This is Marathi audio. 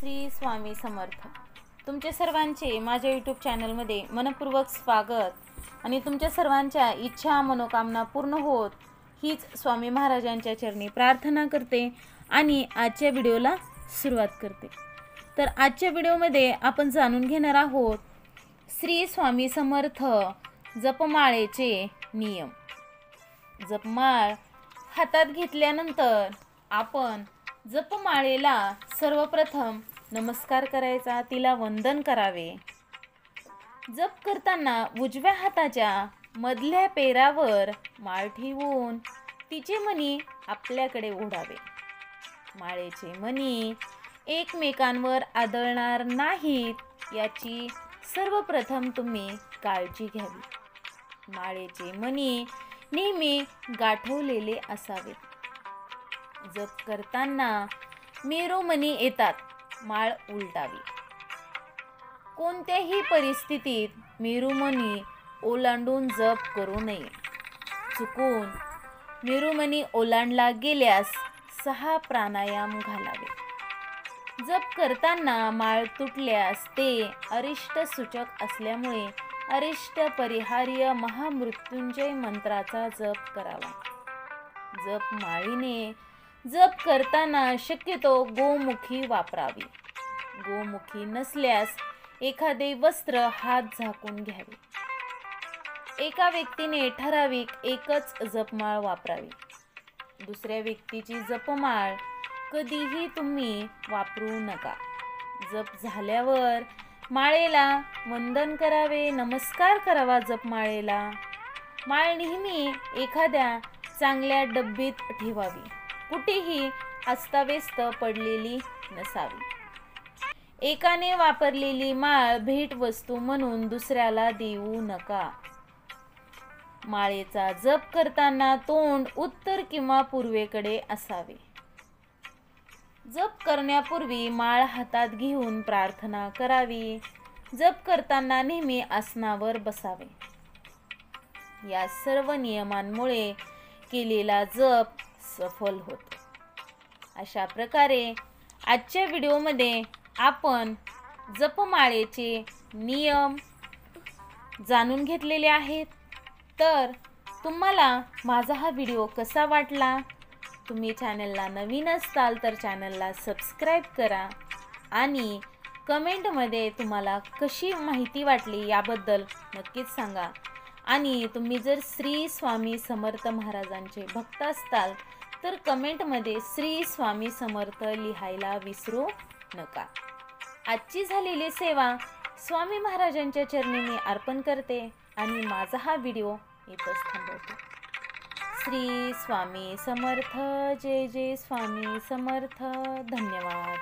श्री स्वामी समर्थ। तुमचे सर्वांचे माझ्या यूट्यूब चॅनलमध्ये मनपूर्वक स्वागत आणि तुमच्या सर्वांच्या इच्छा मनोकामना पूर्ण होत हीच स्वामी महाराजांच्या चरणी प्रार्थना करते आणि आजच्या व्हिडिओला सुरुवात करते। तर आजच्या व्हिडिओमध्ये आपण जाणून घेणार आहोत श्री स्वामी समर्थ जपमाळेचे नियम। जपमाळ हातात घेतल्यानंतर आपण जपमाळेला सर्वप्रथम नमस्कार करायचा, तिला वंदन करावे। जप करताना उजव्या हाताच्या मधल्या पेरावर माळ ठेवून तिचे मणी आपल्याकडे ओढावे। माळेचे मणी एकमेकांवर आदळणार नाहीत याची सर्वप्रथम तुम्ही काळजी घ्यावी। माळेचे मणी नेहमी गाठवलेले असावेत। जप करताना मेरुमणी येतात, माळ उलटावी। कोणत्याही परिस्थितीत मेरुमणी ओलांडून जप करू नये। चुकून मेरुमणी ओलांडला गेल्यास 6 प्राणायाम घालावे। जप करताना माळ तुटल्यास ते अरिष्ट सूचक असल्यामुळे अरिष्ट परिहार्य महामृत्युंजय मंत्राचा जप करावा। जप माळीने जप करताना शक्यतो गोमुखी वापरावी। गोमुखी नसल्यास एखादे वस्त्र हात झाकून घ्यावे। एका व्यक्तीने ठराविक एकच जपमाळ वापरावी। दुसऱ्या व्यक्तीची जपमाळ कधीही तुम्ही वापरू नका। जप झाल्यावर माळेला वंदन करावे, नमस्कार करावा। जपमाळेला माळ नेहमी एखाद्या चांगल्या डब्बीत ठेवावी, कुठेही अस्ताव्यस्त पडलेली नसावी। एकाने वापरलेली माळ भेटवस्तू म्हणून दुसऱ्याला देऊ नका। माळेचा जप करताना तोंड उत्तर किंवा पूर्वेकडे असावे। जप करण्यापूर्वी माळ हातात घेऊन प्रार्थना करावी। जप करताना नेहमी आसनावर बसावे। या सर्व नियमांमुळे केलेला जप सफल होतो। अशा प्रकारे आजच्या व्हिडिओमध्ये आपण जपमाळेचे नियम जाणून घेतलेले आहेत। तर तुम्हाला माझा हा व्हिडिओ कसा वाटला? तुम्ही चॅनलला नवीन असाल तर चॅनलला सबस्क्राईब करा आणि कमेंटमध्ये तुम्हाला कशी माहिती वाटली याबद्दल नक्कीच सांगा। आणि तुम्ही जर श्री स्वामी समर्थ महाराजांचे भक्त असताल तर कमेंटमध्ये श्री स्वामी समर्थ लिहायला विसरू नका। आजची झालेली सेवा स्वामी महाराजांच्या चरणी मी अर्पण करते आणि माझा हा व्हिडिओ इथंच थांबवते। श्री स्वामी समर्थ। जय जय स्वामी समर्थ। धन्यवाद।